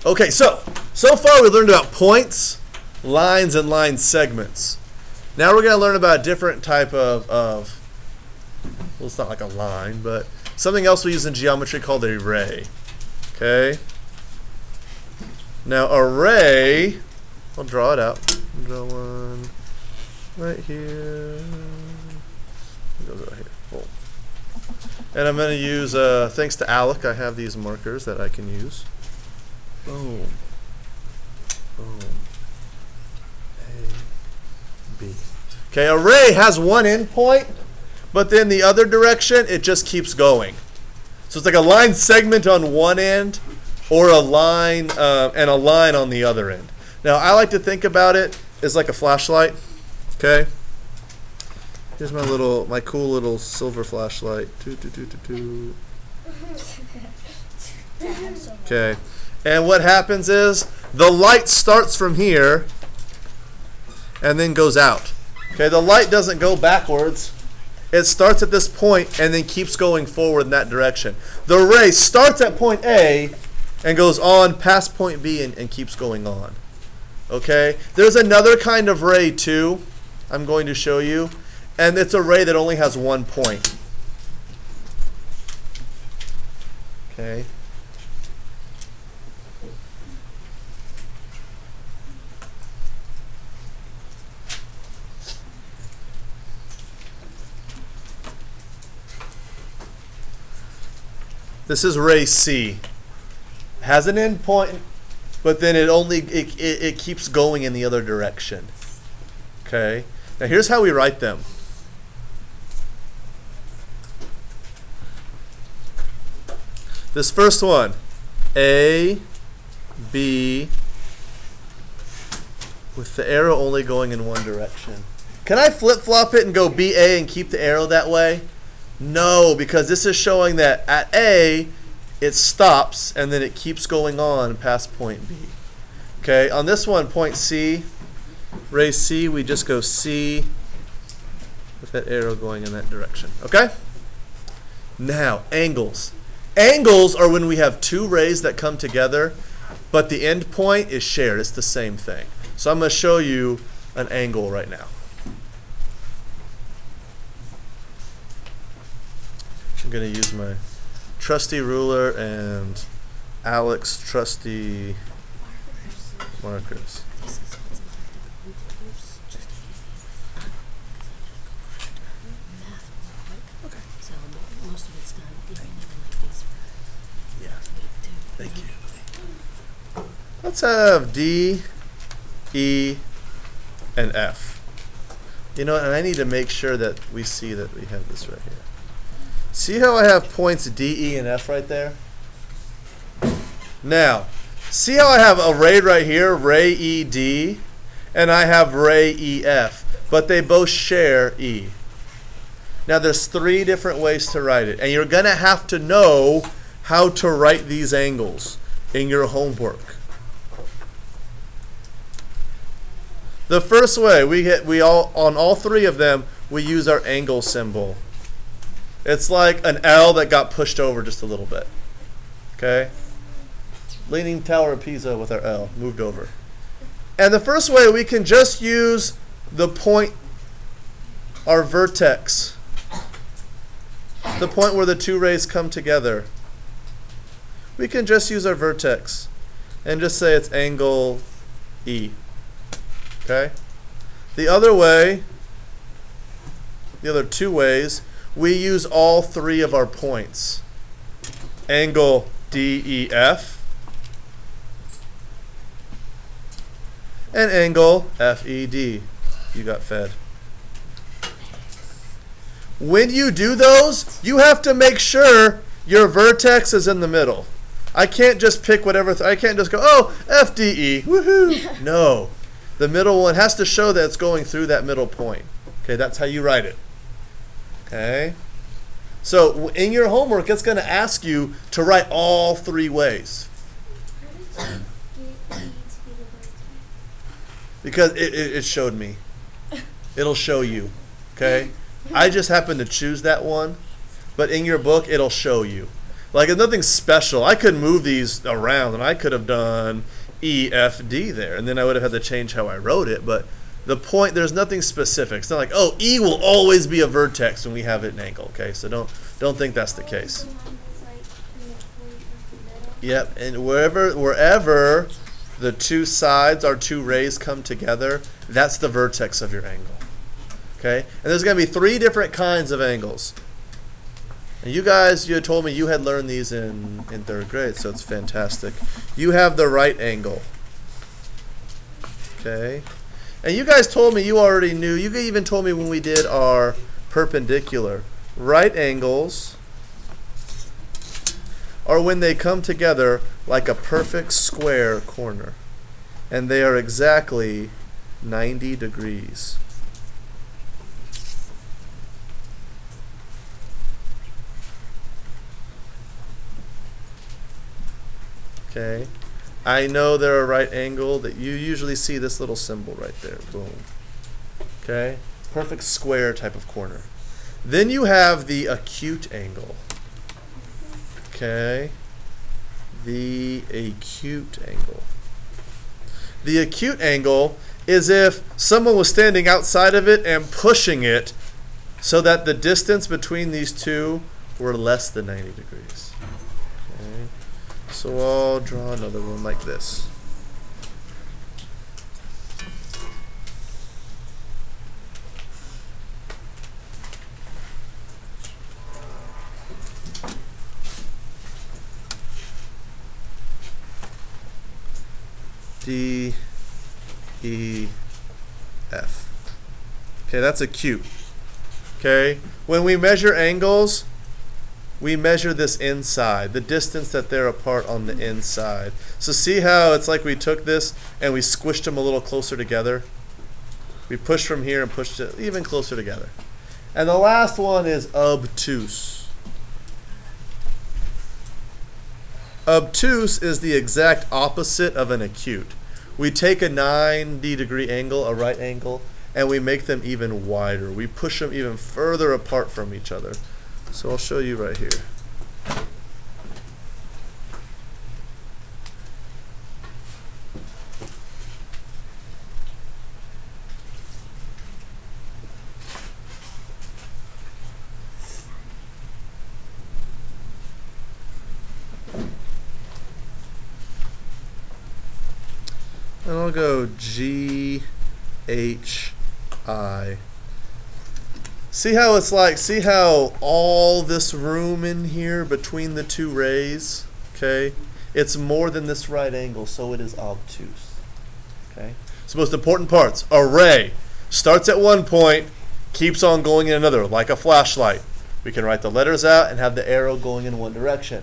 Okay, so far we learned about points, lines, and line segments. Now we're going to learn about a different type of, well, it's not like a line, but something else we use in geometry called a ray. Okay? Now a ray, I'll draw it out. I'll draw one right here. It goes right here. Boom. And I'm going to use, thanks to Alec, I have these markers that I can use. Boom. Boom. A, B. Okay, a ray has one endpoint, but then the other direction, it just keeps going. So it's like a line segment on one end, or a line and a line on the other end. Now, I like to think about it as like a flashlight. Okay. Here's my cool little silver flashlight. Okay. And what happens is the light starts from here and then goes out. Okay, the light doesn't go backwards. It starts at this point and then keeps going forward in that direction. The ray starts at point A and goes on past point B and keeps going on. Okay? There's another kind of ray too I'm going to show you, and it's a ray that only has one point. Okay? This is ray C. It has an end point, but then it keeps going in the other direction. Okay? Now here's how we write them. This first one, A, B, with the arrow only going in one direction. Can I flip-flop it and go BA and keep the arrow that way? No, because this is showing that at A, it stops and then it keeps going on past point B. Okay, on this one, point C, ray C, we just go C with that arrow going in that direction. Okay? Now, angles. Angles are when we have two rays that come together, but the end point is shared. It's the same thing. So I'm going to show you an angle right now. I'm going to use my trusty ruler and Alec's trusty markers. Yeah. Thank you. Let's have D, E, and F. You know, and I need to make sure that we see that we have this right here. See how I have points D, E, and F right there? Now, see how I have a ray right here, ray E, D, and I have ray E, F, but they both share E. Now, there's three different ways to write it, and you're going to have to know how to write these angles in your homework. The first way, on all three of them, we use our angle symbol. It's like an L that got pushed over just a little bit. Okay? Leaning Tower of Pisa with our L, moved over. And the first way, we can just use the point, our vertex, the point where the two rays come together. We can just use our vertex and just say it's angle E. Okay? The other way, the other two ways, we use all three of our points. Angle DEF and angle FED. You got fed. When you do those, you have to make sure your vertex is in the middle. I can't just pick whatever, I can't just go, oh, FDE, woohoo. No. The middle one has to show that it's going through that middle point. Okay, that's how you write it. Okay? So in your homework, it's going to ask you to write all three ways. Because it showed me. It'll show you. Okay? I just happened to choose that one, but in your book, it'll show you. Like, it's nothing special. I could move these around, and I could have done E, F, D there, and then I would have had to change how I wrote it. But the point, there's nothing specific. It's not like, oh, E will always be a vertex when we have it in angle. Okay, so don't think that's the case. Yep, and wherever the two sides, our two rays come together, that's the vertex of your angle. Okay, and there's going to be 3 different kinds of angles. And you guys, you had told me you had learned these in 3rd grade, so it's fantastic. You have the right angle. Okay, and you guys told me you already knew. You even told me when we did our perpendicular. Right angles are when they come together like a perfect square corner. And they are exactly 90 degrees. Okay. I know they're a right angle, that you usually see this little symbol right there. Boom. Okay. Perfect square type of corner. Then you have the acute angle. Okay. The acute angle. The acute angle is if someone was standing outside of it and pushing it so that the distance between these two were less than 90 degrees. Okay. So I'll draw another one like this. D, E, F. Okay, that's acute. Okay, when we measure angles, we measure this inside, the distance that they're apart on the inside. So see how it's like we took this and we squished them a little closer together? We pushed from here and pushed it even closer together. And the last one is obtuse. Obtuse is the exact opposite of an acute. We take a 90 degree angle, a right angle, and we make them even wider. We push them even further apart from each other. So I'll show you right here. And I'll go G, H, I. See how it's like, see how all this room in here between the two rays, okay? It's more than this right angle, so it is obtuse, okay? So most important parts, a ray starts at one point, keeps on going in another, like a flashlight. We can write the letters out and have the arrow going in one direction.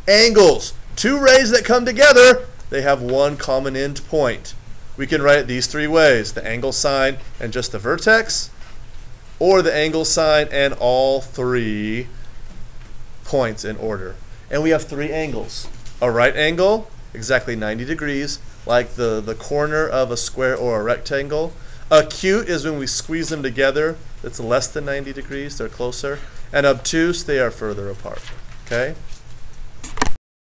Angles, two rays that come together, they have one common end point. We can write it these 3 ways, the angle sign and just the vertex, or the angle sign and all 3 points in order. And we have 3 angles. A right angle, exactly 90 degrees, like the corner of a square or a rectangle. Acute is when we squeeze them together. It's less than 90 degrees, they're closer. And obtuse, they are further apart. Okay?